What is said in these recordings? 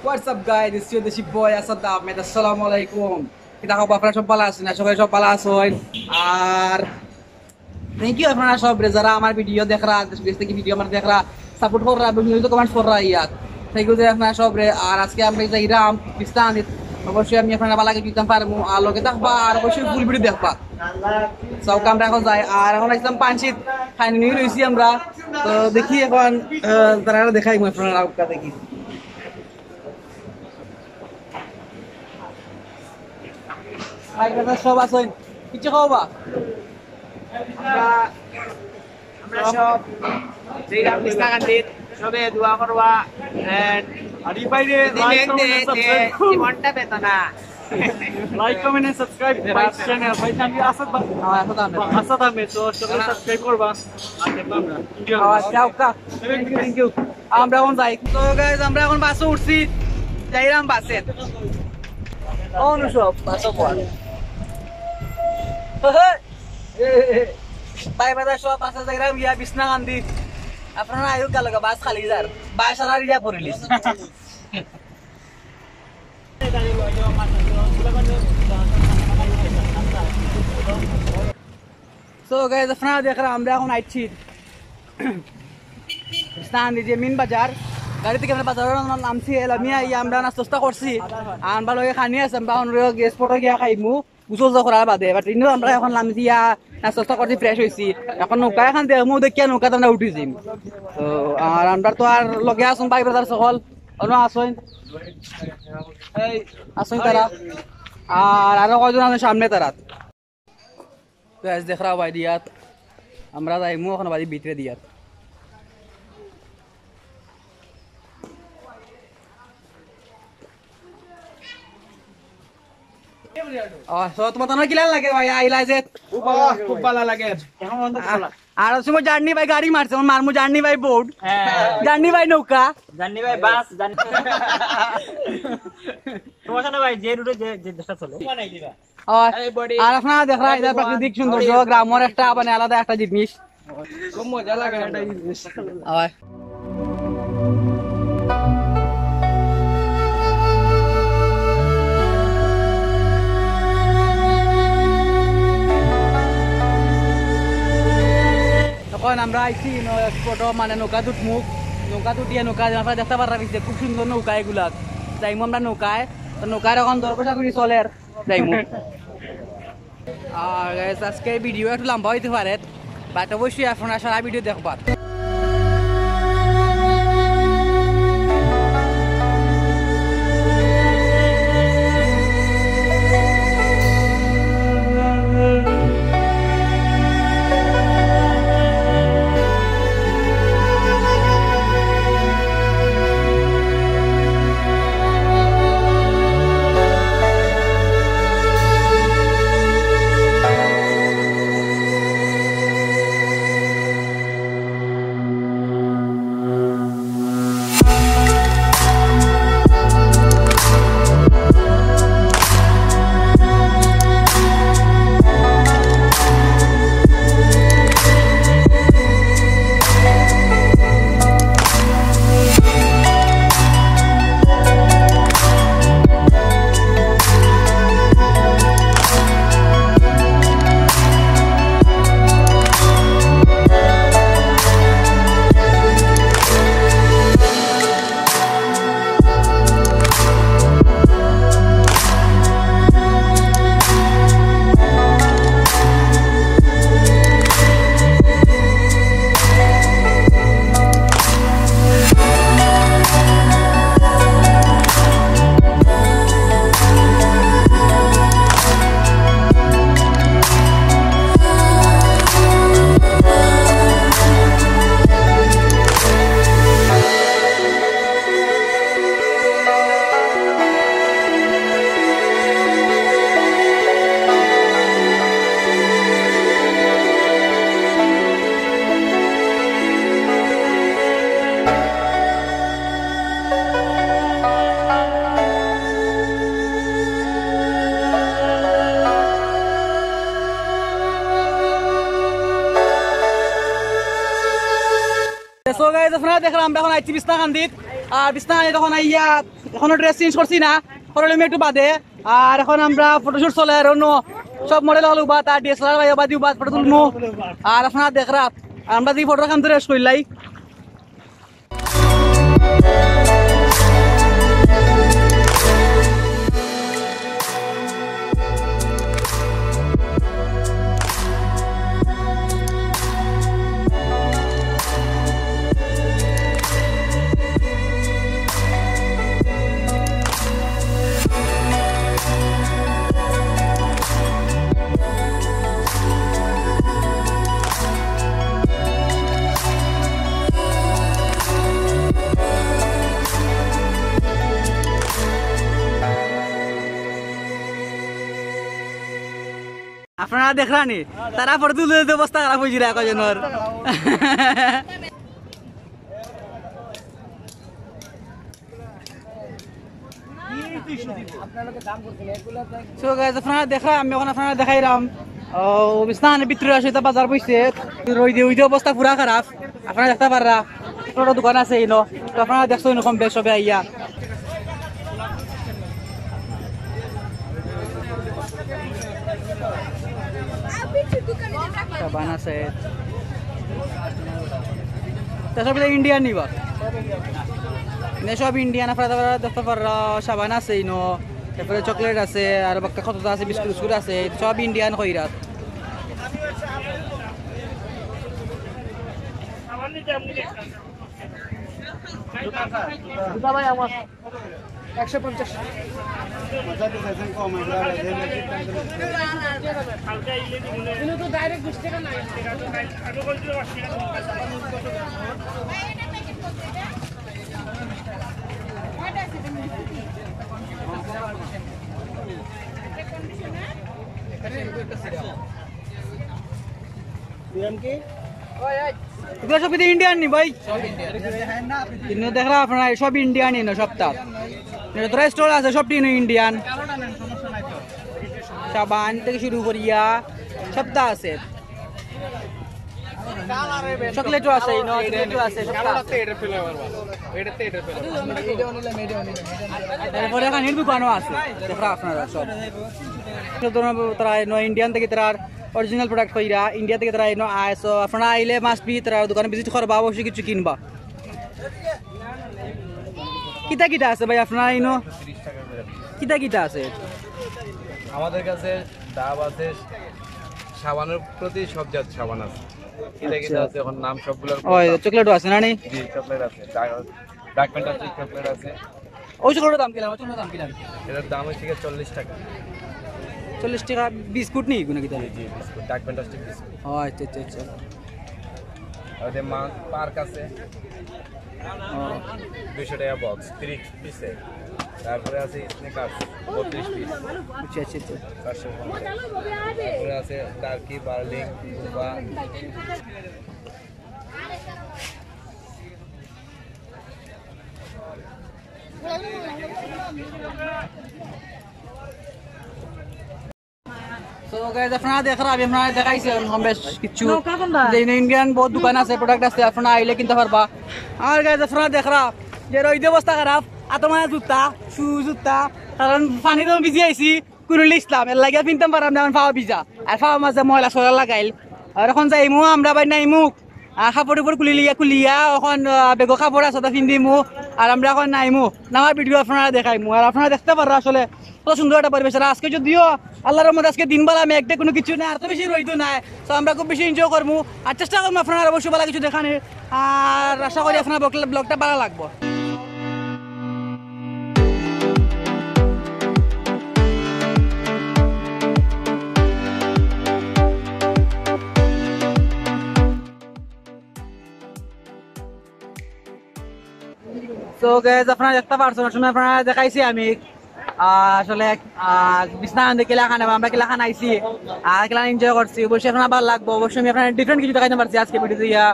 What's up guys, this is the boy Asasd Ahmed. Assalamualaikum. Kita khabar আপনারা সব ভালো আছেন, আশা করি সব ভালো আছেন। আর থ্যাংক ইউ আপনারা সব যারা আমার ভিডিও দেখ রা, দেশ থেকে ভিডিও আমার দেখ রা, সাপোর্ট কর রা, ভিডিও কমেন্ট কর রা ইয়াত। থ্যাংক ইউ আপনারা সব রে। আর আজকে আমরা যাইরাম বিস্তারিত, অবশ্যই আমি আপনারা ভালো লাগে দিতাম পারমু। আর লগে দেখবা আর অবশ্যই ফুল ভিডিও দেখবা। সব আমরা এখন যাই। আর এখন একদম পাঁচিত খাইনি নিয়ে রইছি আমরা। তো দেখি এখন তারা দেখাই মই আপনারা আউকা দেখি। সব আছেন কিছু খাওয়া আমরা সব Sylhet Bisnakandi সবে দোয়া করবা আর এই বাইরে জীবনটা বেতনা like comment and subscribe my channel ভাই আমি আসাদ আহমেদ তো সবাই সাবস্ক্রাইব করবা আর দেখবা আমরা থ্যাংক ইউ। আমরা এখন যাই। তো গাইস আমরা এখন বাসে উঠছি, যাইরাম বাসে অনুসব বাসে পড় বাই বাই সব বাসে যাইরাম ইয়া বিছনাকান্দি। আপনারা আয়ু কাল লাগা বাস খালি যার বাস আর ইয়া পড়িলিস। সো গাইস আপনারা দেখ রা আমরা এখন আইছি বিছনাকান্দি যে মেন বাজার। গাড়ি থেকে আমরা বাজারে নামছি, এলামিয়া ইয়া আমরা নাস্তা করছি। আর ভালো খানি আছে, আমরা অন্য গ্যাস পটো গিয়া খাইমু উচল করার বাদে। বাট ইনো আমরা এখন নামছি ইয়া নাস্তা করছি, ফ্রেশ হয়েছি। এখন নৌকা এখন দেখমু দেখিয়া নৌকাতে আমরা উঠি যাইম। তো আর আমরা তো আর লগে আসুন ভাই ব্রাদার সকল অন্য আসুন এই আসুন তারা। আর আরো কয়জন আছে সামনে তারা। তো আজ দেখরা ভাই দিয়াত আমরা যাইমু এখন বাড়ি ভিতরে দিয়াত। তোমার তো কিলান লাগে ভাই আইলা যে খুব ভালো লাগে। আর সময় জার্নি ভাই গাড়ি মারছে, আমার মারমু জার্নি ভাই বোর্ড, জার্নি ভাই নৌকা, জানি ভাই বাস জানি সমস্যা না ভাই, যে রুটে যে দেশটা চলে বানাই দিবা। আর আপনারা দেখরা এটা প্রাকৃতিক সৌন্দর্য, গ্রামের একটা মানে আলাদা একটা জিনিস, খুব মজা লাগে এটা জিনিস। তখন আমরা আইছি মানে নৌকা দুটমুখ, নৌকা দুটিয়ে নৌকা আপনারা দেখতে পারা গেছে খুব সুন্দর নৌকা এগুলা। যাইমু আমরা নৌকায়, নৌকায় এখন দরপশা করি চলে যাইমু। আর আজকে ভিডিও একটু লম্বা হইতে পারে, বাট অবশ্যই আপনারা সারা ভিডিও দেখবার। সো গাইস আপনারা দেখলাম আমরা এখন আইছি বিছনাকান্দিত। আর বিছনায় তখন আইয়া এখনো ড্রেস চেঞ্জ করছি না, করলে একটু বাদে। আর এখন আমরা ফটোশুট চলে আর অন্য সব মডেল হলো বা তার ডিএসএলআর বা দিও বা ফটো তুলমু। আর আপনারা দেখরা আমরা যে ফটো কাম রেস করলাই। আপনারা দেখরানি তারা ফটো তুলতে অবস্থা খারাপ হয়েছিল একজনের। আপনারা দেখা আমি এখন আপনারা দেখাইলাম বিছনাখানের ভিতরে আসে বাজার বইছে রইদে অবস্থা পুরা খারাপ। আপনারা দেখতে পাররা ছোট দোকান আছে ইনো, তো আপনারা দেখছো এরকম বেশ সবে আইয়া। সাবান আছে সব ইন্ডিয়ান নিবা সব ইন্ডিয়ান। আপনারা দেখতে পাররা সাবান আছে ইনো, তারপরে চকলেট আছে আর বাক্কা কত আছে বিস্কুট বিস্কুট আছে সব ইন্ডিয়ান কইরাত। ভাই আমার 150 সব ইন্ডিয়ান নি ভাই, দেখ আপনারা সব ইন্ডিয়ানই না সপ্তাহ তোরা স্টল আছে সবটি ইন্ডিয়ান। সাবান থেকে শুরু করিয়া সপ্তাহ আছে, চকলেটও আছে তারপরে কানির দোকানও আছে দেখরা আপনারা সব তারা ইন্ডিয়ান থেকে তারা অরিজিনাল প্রোডাক্ট কইরা ইন্ডিয়া থেকে তারা এনো আইসো। আপনারা আইলে মাস্ট বি তারা দোকানে ভিজিট করবা, অবশ্যই কিছু কিনবা। কিতা কিতা আছে ভাই আপনারা ইনো কিতা কিতা আছে? আমাদের কাছে ডাব আছে, সাবানের প্রতি সব জাত সাবান আছে। কিতা কিতা আছে এখন নাম সবগুলোর। ওই চকলেটও আছে না নি? জি চকলেট আছে, ডার্ক ফ্যান্টাসি চকলেট আছে। ওই চকলেটের দাম কিলাম? দাম কিলাম? এটার দাম হচ্ছে 40 টাকা। 40 টাকা বিস্কুট নি গুনা কিতা? জি বিস্কুট, ডার্ক ফ্যান্টাসি বিস্কুট। ও আচ্ছা আচ্ছা আচ্ছা। আর যে পার্ক আছে 200 টাকা বক্স 30 পিসে। তারপরে আছে স্নেকার্স 32 পিস। আচ্ছা আচ্ছা আচ্ছা 450। তারপরে আছে টার্কি, বার্লিং, কুবা। তো গাইস আপনারা দেখরা আপনারা দেখাইছে বেশ কিছু যে ইন্ডিয়ান বহুত দোকান আছে প্রোডাক্ট আছে, আপনারা আইলে কিনতে পারবা। আর গাইস আপনারা দেখরা যে রইদ অবস্থা খারাপ, আতমা জুতা শু জুতা, কারণ পানি তো ভিজি আইছি কুরুল ইসলাম এর লাগিয়া পিনতাম পারাম না, ফাওয়া ভিজা আর ফাওয়া মাঝে ময়লা সয়লা লাগাইল। আর এখন যাইমু আমরা বাই নাইমু কাপড় উপর খুলিয়া এখন বেগ কাপড় আছে তা পিন্দিমু আর আমরা এখন নাইমু নামার ভিডিও আপনারা দেখাইমু। আর আপনারা দেখতে পাররা আসলে কত সুন্দর একটা পরিবেশ। আর আজকে যদিও আল্লাহর রহমতে আজকে দিনবেলা মেঘটা কোনো কিছু নাই, আর তো বেশি রইতো নাই, তো আমরা খুব বেশি এনজয় করবো আর চেষ্টা করবো আপনারা অবশ্যই ভালো কিছু দেখানোর। আর আশা করি আপনার ব্লগটা ভালো লাগবো। তো গাইস আপনারা দেখতে পারছেন আসলে আপনারা দেখাইছি আমি আসলে বিছনাখান কিলা খান আমরা কিলা খান আইছি আর কিলা এনজয় করছি। অবশ্যই আপনার ভালো লাগবো, অবশ্যই আমি আপনার ডিফারেন্ট কিছু দেখাইতে পারছি আজকে ভিডিও দিয়া।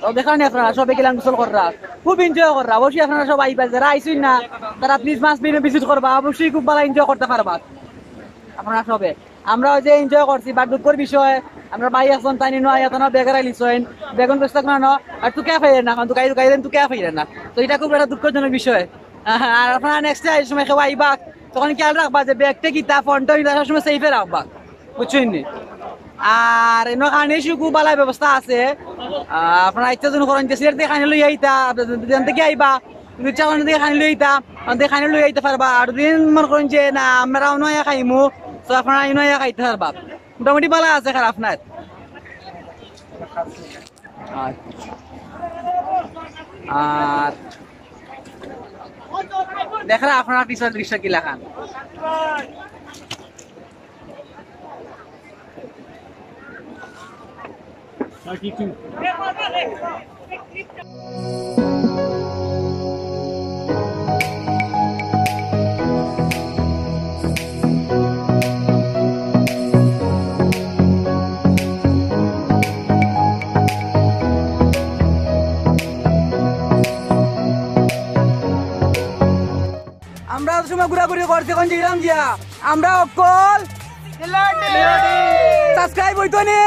তো দেখানি আপনারা সবাই কিলা গোসল কররা খুব এনজয় কররা। অবশ্যই আপনারা সব আইবা, যারা আইসুন না তারা প্লিজ মাস ভিজিট করবা, অবশ্যই খুব ভালো এনজয় করতে পারবা আপনারা সবে। আমরা যে এনজয় করছি বা দুঃখের বিষয় আমরা ভাই এখন তাই নিনো আয়া তো না বেগার আইলিছেন বেগুন বেচতে না না আর তুই কে ফাইরে না কারণ তুই গাই দেন তুই কে ফাইরে না তো এটা খুব একটা দুঃখজনক বিষয় আর আপনারা নেক্সট টাইম সময় কেউ আইবা তখন খেয়াল রাখবা যে ব্যাগটা কি তা ফোনটা সবসময় সেফে রাখবা বুঝছেন নি আর এনে খানি সুকু বালাই ব্যবস্থা আছে আপনারা ইচ্ছা জন করেন যে সিলেট দিয়ে খানি লই আইতা যেন থেকে আইবা কিন্তু ইচ্ছা করেন দিয়ে খানি লই আইতা আমাদের খানি লই আইতে পারবা আর দিন মনে করেন যে না আমরা নয়া খাইমু তো আপনারা নয়া খাইতে পারবা মোটামুটি বালা আছে খারাপ আপনার আর দেখরা আপনারা পিছন দৃশ্য কি লাগান আমরা সময় ঘোরাঘুরি করতে কোন জিরাম জিয়া আমরা অকল সাবস্ক্রাইব হইতো নি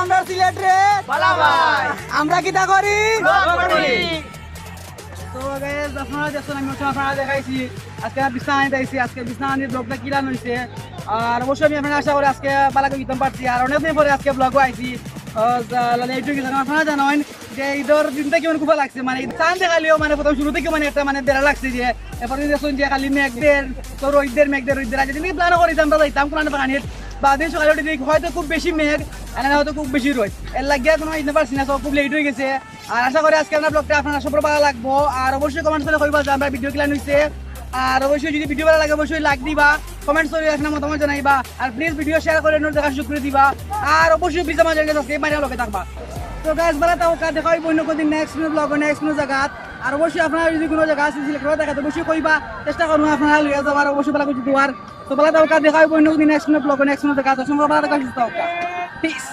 আমরা সিলেট রে আমরা কিটা করি তো গাইস আপনারা দেখুন আমি আপনারা দেখাইছি আজকে বিছনায় দেখাইছি আজকে বিছনানির ব্লগটা কিরান হইছে আর অবশ্যই আমি আপনারা আশা করি আজকে বালাকে দিতাম পারছি আর অনেকদিন পরে আজকে ব্লগও আইছি এইটুকু কিছু আপনারা জানেন যে ঈদের দিনটা কেমন খুব লাগছে মানে চান দেখালেও মানে প্রথম শুরু থেকে মানে একটা মানে দেড়া লাগছে যে এরপরে দেখুন যে খালি মেঘদের তো রোহিতদের আজ যদি প্ল্যানও করি আমরা যাইতাম কোরআন বাগানের বা দিন সকালে উঠে দেখি হয়তো খুব বেশি মেঘ এখানে হয়তো খুব বেশি রোদ এর লাগিয়ে কোনো দিতে পারছি না সব খুব লেট হয়ে গেছে আর আশা করি আজকে আমরা ব্লগটা আপনারা সব ভালো লাগবো আর অবশ্যই কমেন্ট করে কইবা যে আমরা ভিডিও ক্লান হইছে আর অবশ্যই যদি ভিডিও ভালো লাগে অবশ্যই লাইক দিবা কমেন্ট করে আপনার মতামত জানাইবা আর প্লিজ ভিডিও শেয়ার করে দেখা সুযোগ করে দিবা আর অবশ্যই প্লিজ আমার চ্যানেলকে সাবস্ক্রাইব করে লগে থাকবা তো গাইস বালা তাও দেখা হইব অন্য কোন নেক্সট ব্লগ নেক্সট কোন জায়গা আর অবশ্যই আপনারা যদি কোনো জায়গা আছে সিলেক্ট করে দেখা তো অবশ্যই কইবা চেষ্টা করব আপনারা লইয়া যাবার অবশ্যই ভালো কিছু দুয়ার তো বালা তাও দেখা হইব অন্য কোন নেক্সট ব্লগ নেক্সট কোন জায়গা তো সঙ্গে ভালো থাকা সুস্থ থাকা পিস